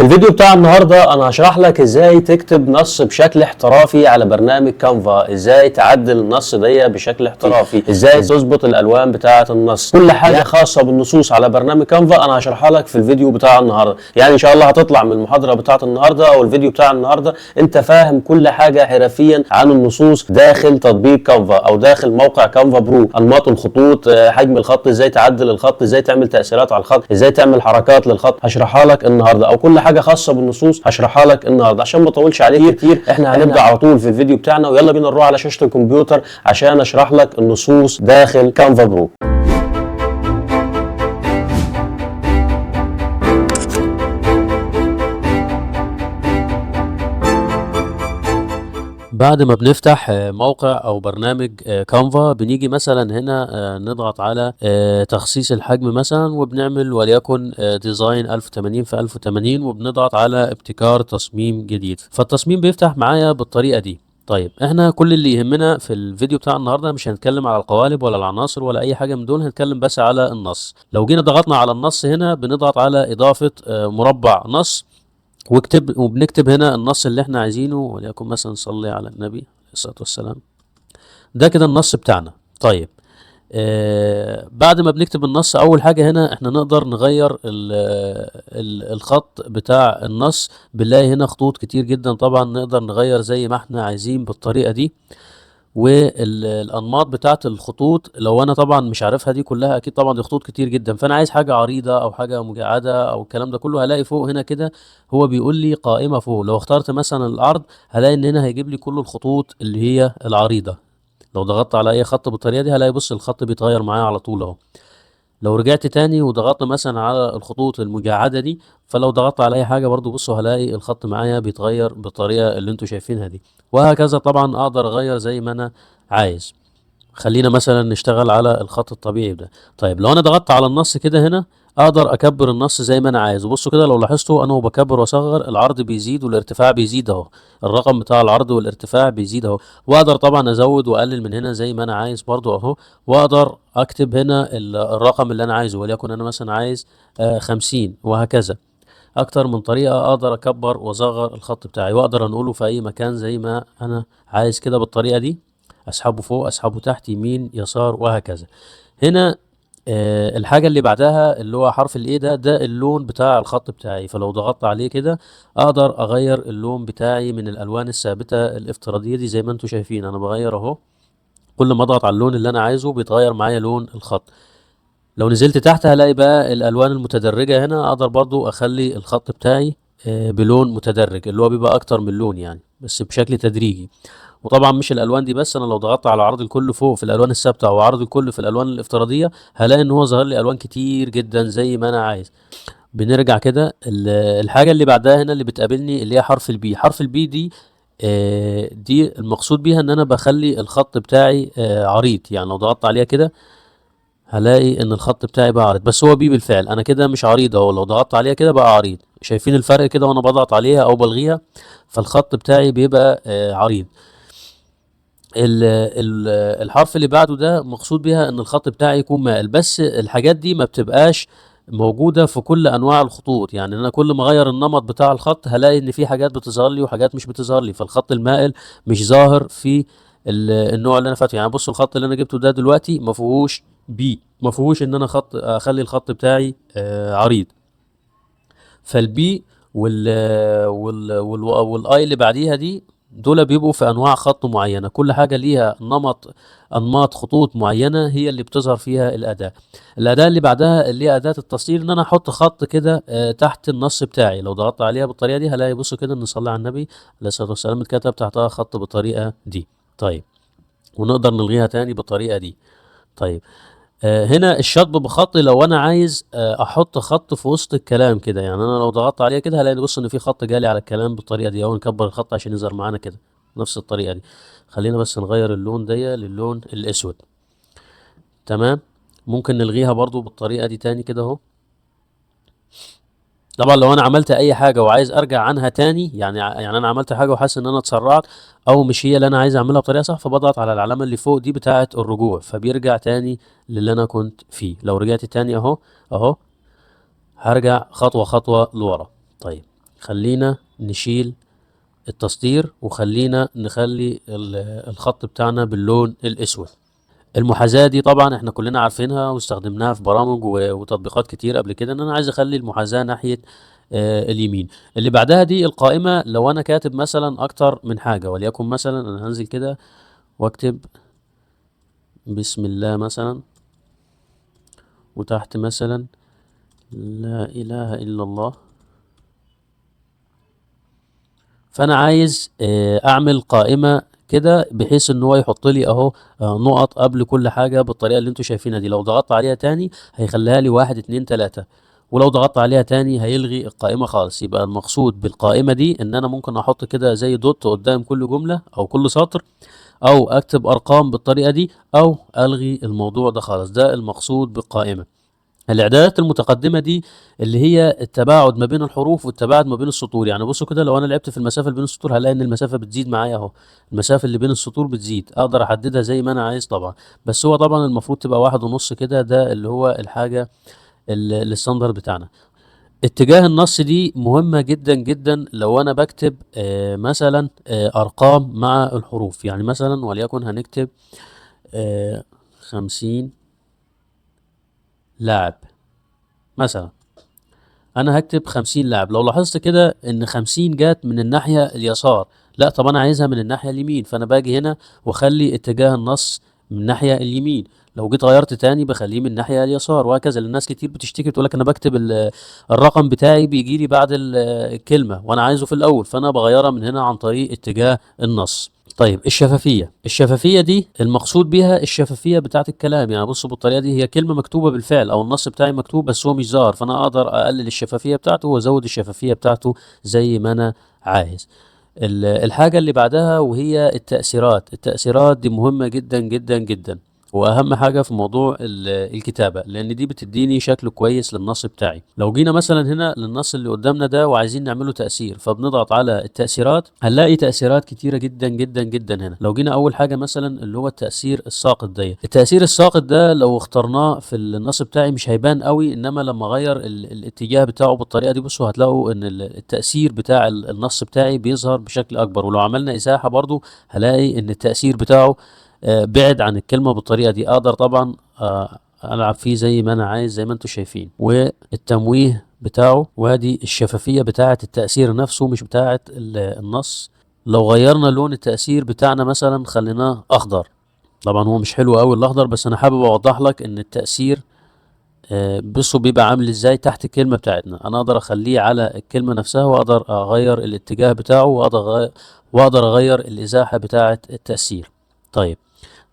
الفيديو بتاع النهارده انا هشرح لك ازاي تكتب نص بشكل احترافي على برنامج كانفا، ازاي تعدل النص دي بشكل احترافي، ازاي تظبط الالوان بتاعه النص، كل حاجه خاصه بالنصوص على برنامج كانفا انا هشرحها لك في الفيديو بتاع النهارده. يعني ان شاء الله هتطلع من المحاضره بتاعه النهارده او الفيديو بتاع النهارده انت فاهم كل حاجه حرفيا عن النصوص داخل تطبيق كانفا او داخل موقع كانفا برو، انماط الخطوط، حجم الخط، ازاي تعدل الخط، ازاي تعمل تاثيرات على الخط، ازاي تعمل حركات للخط، هشرحها لك النهارده. او كل حاجه خاصه بالنصوص هشرحها لك النهارده عشان ما اطولش عليك كتير. احنا هنبدا على طول في الفيديو بتاعنا، ويلا بينا نروح على شاشه الكمبيوتر عشان اشرح لك النصوص داخل كانفا برو. بعد ما بنفتح موقع او برنامج كانفا بنيجي مثلا هنا نضغط على تخصيص الحجم مثلا، وبنعمل وليكن ديزاين 1080 في 1080، وبنضغط على ابتكار تصميم جديد، فالتصميم بيفتح معايا بالطريقة دي. طيب احنا كل اللي يهمنا في الفيديو بتاع النهارده مش هنتكلم على القوالب ولا العناصر ولا اي حاجه من دول، هنتكلم بس على النص. لو جينا ضغطنا على النص هنا بنضغط على اضافه مربع نص، وبنكتب هنا النص اللي احنا عايزينه، وليكن مثلا صلي على النبي عليه الصلاة والسلام. ده كده النص بتاعنا. طيب بعد ما بنكتب النص اول حاجة هنا احنا نقدر نغير الخط بتاع النص. بنلاقي هنا خطوط كتير جدا، طبعا نقدر نغير زي ما احنا عايزين بالطريقة دي. والانماط بتاعت الخطوط لو انا طبعا مش عارفها دي كلها، اكيد طبعا دي خطوط كتير جدا، فانا عايز حاجه عريضه او حاجه مجعده او الكلام ده كله. هلاقي فوق هنا كده هو بيقول لي قائمه فوق، لو اخترت مثلا العرض هلاقي ان هنا هيجيب لي كل الخطوط اللي هي العريضه. لو ضغطت على اي خط بالطريقه دي هلاقي بص الخط بيتغير معايا على طول اهو. لو رجعت تاني وضغطت مثلا على الخطوط المجعدة دي، فلو ضغطت على اي حاجة برضو بصوا هلاقي الخط معايا بيتغير بالطريقة اللي انتوا شايفينها دي. وهكذا طبعا اقدر اغير زي ما انا عايز. خلينا مثلا نشتغل على الخط الطبيعي ده. طيب لو انا ضغطت على النص كده هنا اقدر اكبر النص زي ما انا عايز، وبصوا كده لو لاحظتوا انا وبكبر واصغر العرض بيزيد والارتفاع بيزيد اهو، الرقم بتاع العرض والارتفاع بيزيد اهو. واقدر طبعا ازود واقلل من هنا زي ما انا عايز برضو اهو. واقدر اكتب هنا الرقم اللي انا عايزه، وليكن انا مثلا عايز 50 وهكذا. اكتر من طريقة اقدر اكبر واصغر الخط بتاعي، واقدر انقله في اي مكان زي ما انا عايز كده بالطريقة دي. اسحبه فوق، اسحبه تحت، يمين يسار وهكذا. هنا الحاجة اللي بعدها اللي هو حرف الايه ده اللون بتاع الخط بتاعي، فلو ضغطت عليه كده اقدر اغير اللون بتاعي من الالوان الثابتة الافتراضية دي زي ما انتم شايفين انا بغير اهو. كل ما اضغط على اللون اللي انا عايزه بيتغير معايا لون الخط. لو نزلت تحت هلاقي بقى الالوان المتدرجة، هنا اقدر برضو اخلي الخط بتاعي بلون متدرج اللي هو بيبقى اكتر من لون يعني، بس بشكل تدريجي. وطبعا مش الالوان دي بس، انا لو ضغطت على عرض الكل فوق في الالوان الثابته او عرض الكل في الالوان الافتراضيه هلاقي ان هو ظهر لي الوان كتير جدا زي ما انا عايز. بنرجع كده الحاجه اللي بعدها هنا اللي بتقابلني اللي هي حرف البي. حرف البي دي دي المقصود بيها ان انا بخلي الخط بتاعي عريض، يعني لو ضغطت عليها كده هلاقي ان الخط بتاعي بقى عريض، بس هو بي بالفعل انا كده مش عريض اهو. لو ضغطت عليها كده بقى عريض، شايفين الفرق كده وانا بضغط عليها او بلغيها، فالخط بتاعي بيبقى عريض. الحرف اللي بعده ده مقصود بيها ان الخط بتاعي يكون مائل، بس الحاجات دي ما بتبقاش موجودة في كل انواع الخطوط. يعني انا كل ما اغير النمط بتاع الخط هلاقي ان في حاجات بتظهر لي وحاجات مش بتظهر لي، فالخط المائل مش ظاهر في النوع اللي انا فاتحه. يعني بص الخط اللي انا جبته ده دلوقتي ما فيهوش بي، ما فيهوش ان انا خط اخلي الخط بتاعي عريض. فالبي والاي اللي بعديها دي دول بيبقوا في انواع خط معينه، كل حاجه ليها انماط خطوط معينه هي اللي بتظهر فيها الاداه اللي بعدها اللي هي اداه التصوير، ان انا احط خط كده تحت النص بتاعي. لو ضغطت عليها بالطريقه دي هلاقي بصوا كده ان صلى على النبي عليه الصلاه والسلام اتكتب تحتها خط بالطريقه دي. طيب ونقدر نلغيها تاني بالطريقه دي. طيب هنا الشطب بخط، لو انا عايز احط خط في وسط الكلام كده، يعني انا لو ضغطت عليها كده هلاقي بص ان في خط جالي على الكلام بالطريقه دي، او نكبر الخط عشان يظهر معانا كده نفس الطريقه دي. خلينا بس نغير اللون دي للون الاسود. تمام. ممكن نلغيها برضو بالطريقه دي تاني كده اهو. طبعا لو انا عملت اي حاجه وعايز ارجع عنها تاني، يعني انا عملت حاجه وحاسس ان انا اتسرعت او مش هي اللي انا عايز اعملها بطريقه صح، فبضغط على العلامه اللي فوق دي بتاعه الرجوع فبيرجع تاني للي انا كنت فيه. لو رجعت تاني اهو هرجع خطوه خطوه لورا. طيب خلينا نشيل التسطير وخلينا نخلي الخط بتاعنا باللون الاسود. المحاذاة دي طبعا احنا كلنا عارفينها واستخدمناها في برامج وتطبيقات كتير قبل كده، ان انا عايز اخلي المحاذاة ناحية اليمين. اللي بعدها دي القائمة، لو انا كاتب مثلا اكتر من حاجة، وليكن مثلا انا هنزل كده واكتب بسم الله مثلا، وتحت مثلا لا اله الا الله. فانا عايز اعمل قائمة كده بحيث ان هو يحط لي اهو نقط قبل كل حاجة بالطريقة اللي انتوا شايفينها دي. لو ضغطت عليها تاني هيخليها لي 1 2 3، ولو ضغطت عليها تاني هيلغي القائمة خالص. يبقى المقصود بالقائمة دي ان انا ممكن احط كده زي دوت قدام كل جملة او كل سطر، او اكتب ارقام بالطريقة دي، او الغي الموضوع ده خالص. ده المقصود بالقائمة. الاعدادات المتقدمه دي اللي هي التباعد ما بين الحروف والتباعد ما بين السطور. يعني بصوا كده، لو انا لعبت في المسافه اللي بين السطور هلاقي ان المسافه بتزيد معايا اهو. المسافه اللي بين السطور بتزيد، اقدر احددها زي ما انا عايز طبعا. بس هو طبعا المفروض تبقى 1.5 كده، ده اللي هو الحاجه الستاندر بتاعنا. اتجاه النص دي مهمة جدا جدا. لو انا بكتب مثلا ارقام مع الحروف، يعني مثلا وليكن هنكتب 50 لاعب مثلا. انا هكتب 50 لاعب، لو لاحظت كده ان 50 جات من الناحية اليسار، لا طب انا عايزها من الناحية اليمين، فانا باجي هنا واخلي اتجاه النص من الناحية اليمين. لو جيت غيرت تاني بخليه من الناحية اليسار، وهكذا. الناس كتير بتشتكي تقول لك انا بكتب الرقم بتاعي بيجي لي بعد الكلمة وانا عايزه في الاول، فانا بغيرها من هنا عن طريق اتجاه النص. طيب الشفافية دي المقصود بيها الشفافية بتاعت الكلام. يعني بصوا بالطريقة دي، هي كلمة مكتوبة بالفعل أو النص بتاعي مكتوب بس هو مش ظاهر، فأنا أقدر أقلل الشفافية بتاعته وأزود الشفافية بتاعته زي ما أنا عايز. الحاجة اللي بعدها وهي التأثيرات دي مهمة جدا جدا جدا، واهم حاجه في موضوع الكتابه، لان دي بتديني شكل كويس للنص بتاعي. لو جينا مثلا هنا للنص اللي قدامنا ده وعايزين نعمله تاثير، فبنضغط على التاثيرات هنلاقي تاثيرات كتيره جدا جدا جدا هنا. لو جينا اول حاجه مثلا اللي هو التاثير الساقط ده، التاثير الساقط ده لو اخترناه في النص بتاعي مش هيبان قوي، انما لما اغير الاتجاه بتاعه بالطريقه دي بصوا هتلاقوا ان التاثير بتاع النص بتاعي بيظهر بشكل اكبر. ولو عملنا ازاحه برضو هلاقي ان التاثير بتاعه بعد عن الكلمة بالطريقة دي. اقدر طبعا العب فيه زي ما انا عايز زي ما انتم شايفين. والتمويه بتاعه، وادي الشفافية بتاعة التأثير نفسه مش بتاعة النص. لو غيرنا لون التأثير بتاعنا مثلا خليناه اخضر، طبعا هو مش حلو قوي الاخضر، بس انا حابب اوضح لك ان التأثير بصوا بيبقى عامل ازاي تحت الكلمة بتاعتنا. انا اقدر اخليه على الكلمة نفسها، واقدر اغير الاتجاه بتاعه، واقدر اغير الازاحة بتاعة التأثير. طيب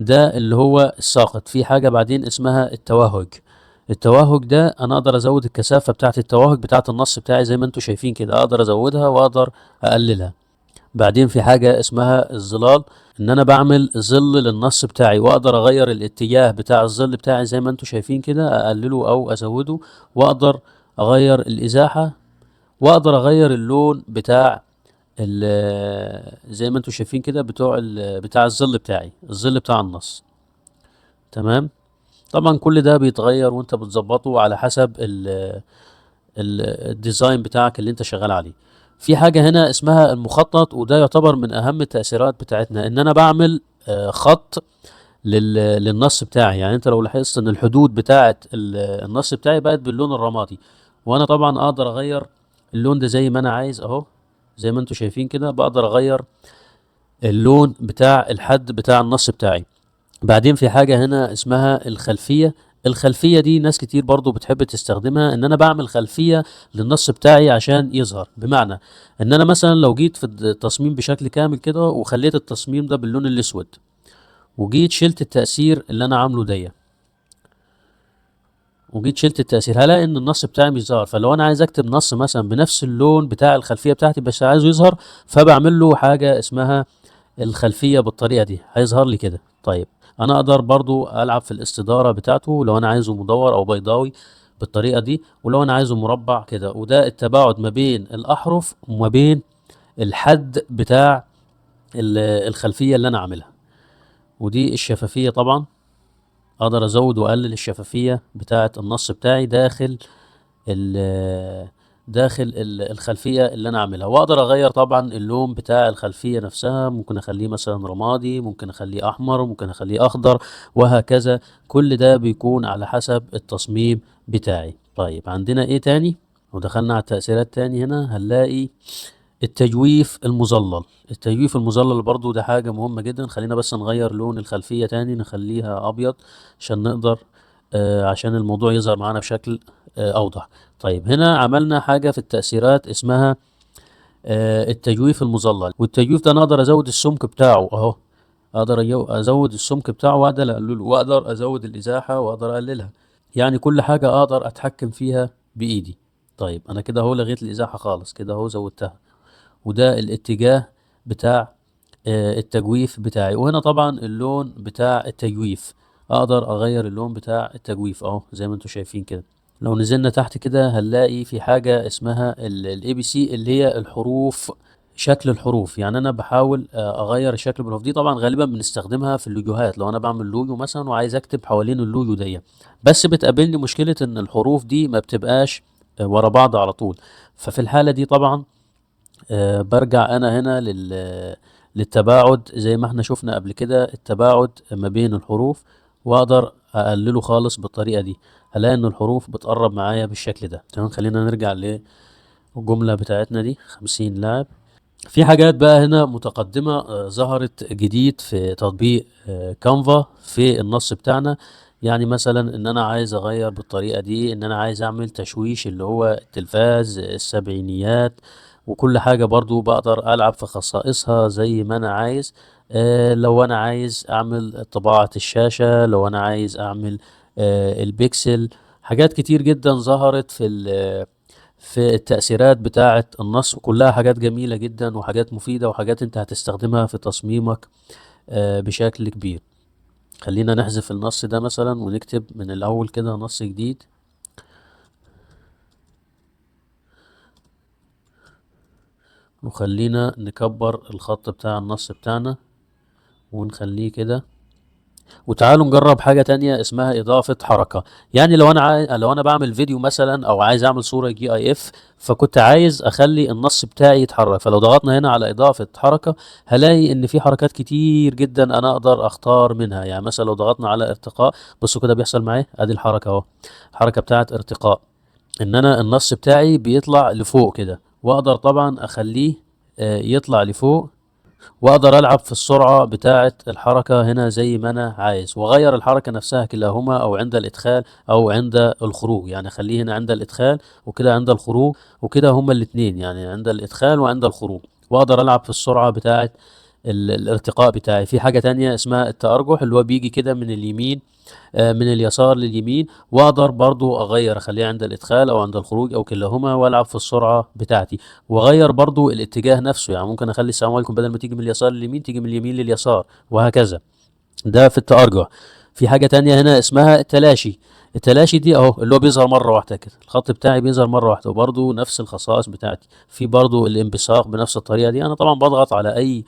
ده اللي هو الساقط. في حاجة بعدين اسمها التوهج. التوهج ده انا اقدر ازود الكثافة بتاعة التوهج بتاعة النص بتاعي زي ما انتم شايفين كده، اقدر ازودها واقدر اقللها. بعدين في حاجة اسمها الظلال، ان انا بعمل ظل للنص بتاعي واقدر اغير الاتجاه بتاع الظل بتاعي زي ما انتم شايفين كده، اقلله او ازوده، واقدر اغير الازاحة، واقدر اغير اللون بتاع زي ما انتم شايفين كده بتاع الظل بتاعي، الظل بتاع النص. تمام. طبعا كل ده بيتغير وانت بتظبطه على حسب الديزاين بتاعك اللي انت شغال عليه. في حاجة هنا اسمها المخطط، وده يعتبر من اهم التأثيرات بتاعتنا، ان انا بعمل خط للنص بتاعي. يعني انت لو لاحظت ان الحدود بتاعت النص بتاعي بقت باللون الرمادي، وانا طبعا اقدر اغير اللون ده زي ما انا عايز اهو. زي ما انتم شايفين كده بقدر اغير اللون بتاع الحد بتاع النص بتاعي. بعدين في حاجة هنا اسمها الخلفية. الخلفية دي ناس كتير برضو بتحب تستخدمها، ان انا بعمل خلفية للنص بتاعي عشان يظهر. بمعنى ان انا مثلا لو جيت في التصميم بشكل كامل كده وخليت التصميم ده باللون الاسود، وجيت شلت التأثير اللي انا عامله دي، وجيت شلت التأثير، هلاقي ان النص بتاعي مش ظاهر. فلو انا عايز اكتب نص مثلا بنفس اللون بتاع الخلفية بتاعتي بس عايزه يظهر، فبعمل له حاجة اسمها الخلفية بالطريقة دي، هيظهر لي كده. طيب انا اقدر برضو العب في الاستدارة بتاعته لو انا عايزه مدور او بيضاوي بالطريقة دي، ولو انا عايزه مربع كده. وده التباعد ما بين الاحرف وما بين الحد بتاع الخلفية اللي انا عاملها. ودي الشفافية طبعا، اقدر ازود واقلل الشفافية بتاعة النص بتاعي داخل ال داخل الخلفية اللي انا عاملها، واقدر اغير طبعا اللون بتاع الخلفية نفسها، ممكن اخليه مثلا رمادي، ممكن اخليه احمر، ممكن اخليه اخضر، وهكذا. كل ده بيكون على حسب التصميم بتاعي. طيب عندنا ايه تاني؟ ودخلنا على التأثيرات تاني، هنا هنلاقي التجويف المظلل. التجويف المظلل برضو ده حاجة مهمة جدا. خلينا بس نغير لون الخلفية تاني، نخليها أبيض عشان نقدر عشان الموضوع يظهر معانا بشكل أوضح. طيب هنا عملنا حاجة في التأثيرات اسمها التجويف المظلل. والتجويف ده أنا أقدر أزود السمك بتاعه أهو، أقدر أزود السمك بتاعه وأقدر أقلله، وأقدر أزود الإزاحة وأقدر أقللها. يعني كل حاجة أقدر أتحكم فيها بإيدي. طيب أنا كده أهو لغيت الإزاحة خالص، كده أهو زودتها. وده الاتجاه بتاع التجويف بتاعي. وهنا طبعا اللون بتاع التجويف، اقدر اغير اللون بتاع التجويف اهو زي ما انتم شايفين كده. لو نزلنا تحت كده هنلاقي في حاجة اسمها الاي بي سي اللي هي الحروف، شكل الحروف. يعني انا بحاول اغير شكل الحروف دي. طبعا غالبا بنستخدمها في اللوجوهات، لو انا بعمل لوجو مثلا وعايز اكتب حوالين اللوجو دي. بس بتقابلني مشكلة ان الحروف دي ما بتبقاش ورا بعض على طول. ففي الحالة دي طبعا برجع انا هنا للتباعد زي ما احنا شفنا قبل كده، التباعد ما بين الحروف، واقدر اقلله خالص بالطريقة دي. هلاقي ان الحروف بتقرب معايا بالشكل ده. تمام، خلينا نرجع للجملة بتاعتنا دي 50 لاعب. في حاجات بقى هنا متقدمة ظهرت جديد في تطبيق كانفا في النص بتاعنا. يعني مثلا ان انا عايز اغير بالطريقة دي، ان انا عايز اعمل تشويش اللي هو التلفاز السبعينيات، وكل حاجة برضو بقدر العب في خصائصها زي ما انا عايز. لو انا عايز اعمل طباعة الشاشة، لو انا عايز اعمل البيكسل. حاجات كتير جدا ظهرت في التأثيرات بتاعة النص، وكلها حاجات جميلة جدا وحاجات مفيدة وحاجات انت هتستخدمها في تصميمك بشكل كبير. خلينا نحذف النص ده مثلا ونكتب من الأول كده نص جديد. وخلينا نكبر الخط بتاع النص بتاعنا ونخليه كده. وتعالوا نجرب حاجة تانية اسمها إضافة حركة. يعني لو أنا بعمل فيديو مثلا أو عايز أعمل صورة جي أي إف، فكنت عايز أخلي النص بتاعي يتحرك. فلو ضغطنا هنا على إضافة حركة هلاقي إن في حركات كتير جدا أنا أقدر أختار منها. يعني مثلا لو ضغطنا على ارتقاء، بصوا كده بيحصل معايا، أدي الحركة أهو، الحركة بتاعت ارتقاء، إن أنا النص بتاعي بيطلع لفوق كده. وأقدر طبعا أخليه يطلع لفوق، واقدر العب في السرعة بتاعة الحركة هنا زي ما انا عايز، واغير الحركة نفسها كلاهما، او عند الادخال او عند الخروج. يعني اخليه هنا عند الادخال وكده عند الخروج، وكده هما الاتنين يعني عند الادخال وعند الخروج. واقدر العب في السرعة بتاعة الارتقاء بتاعي. في حاجة تانية اسمها التأرجح اللي هو بيجي كده من اليمين من اليسار لليمين. واقدر برضو اغير، اخليه عند الادخال او عند الخروج او كلاهما، والعب في السرعه بتاعتي. واغير برضو الاتجاه نفسه، يعني ممكن اخلي السلام عليكم بدل ما تيجي من اليسار لليمين تيجي من اليمين لليسار، وهكذا. ده في التأرجح. في حاجه تانية هنا اسمها التلاشي. التلاشي دي اهو اللي هو بيظهر مره واحده كده، الخط بتاعي بيظهر مره واحده، وبرضو نفس الخصائص بتاعتي. في برضو الانبساط بنفس الطريقه دي. انا طبعا بضغط على اي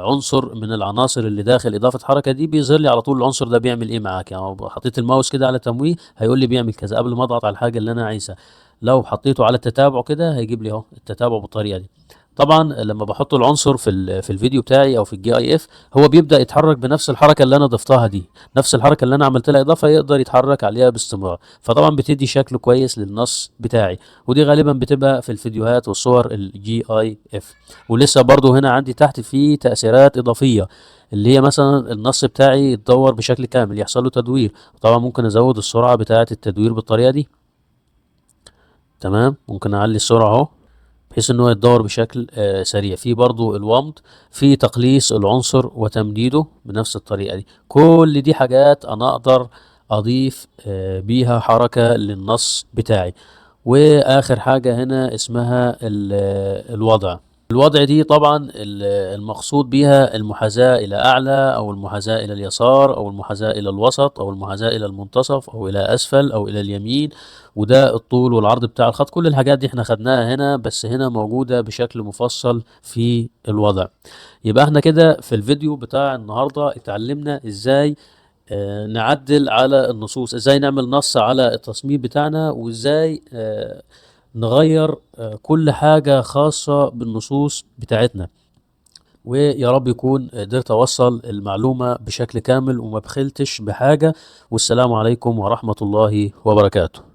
عنصر من العناصر اللي داخل اضافه حركه دي، بيظهر لي على طول العنصر ده بيعمل ايه معاك. يعني لو حطيت الماوس كده على تمويه هيقول لي بيعمل كذا قبل ما اضغط على الحاجه اللي انا عايزها. لو حطيته على التتابع كده هيجيب لي اهو التتابع بالطريقه دي. طبعا لما بحط العنصر في الفيديو بتاعي او في الجي اي اف، هو بيبدا يتحرك بنفس الحركه اللي انا ضفتها دي، نفس الحركه اللي انا عملت لها اضافه يقدر يتحرك عليها باستمرار. فطبعا بتدي شكل كويس للنص بتاعي. ودي غالبا بتبقى في الفيديوهات والصور الجي اي اف. ولسه برضو هنا عندي تحت في تأثيرات إضافية، اللي هي مثلا النص بتاعي يتدور بشكل كامل، يحصل له تدوير. طبعا ممكن أزود السرعة بتاعة التدوير بالطريقة دي. تمام، ممكن أعلي السرعة أهو بحيث إن هو يتدور بشكل سريع. في برضو الومض، في تقليص العنصر وتمديده بنفس الطريقة دي. كل دي حاجات أنا أقدر أضيف بيها حركة للنص بتاعي. وآخر حاجة هنا اسمها الوضع. الوضع دي طبعا المقصود بيها المحاذاة إلى أعلى أو المحاذاة إلى اليسار أو المحاذاة إلى الوسط أو المحاذاة إلى المنتصف أو إلى أسفل أو إلى اليمين. وده الطول والعرض بتاع الخط. كل الحاجات دي احنا خدناها هنا، بس هنا موجودة بشكل مفصل في الوضع. يبقى احنا كده في الفيديو بتاع النهاردة اتعلمنا ازاي نعدل على النصوص، ازاي نعمل نص على التصميم بتاعنا، وازاي نغير كل حاجة خاصة بالنصوص بتاعتنا. ويا رب يكون قدرت أوصل المعلومة بشكل كامل وما بخلتش بحاجة. والسلام عليكم ورحمة الله وبركاته.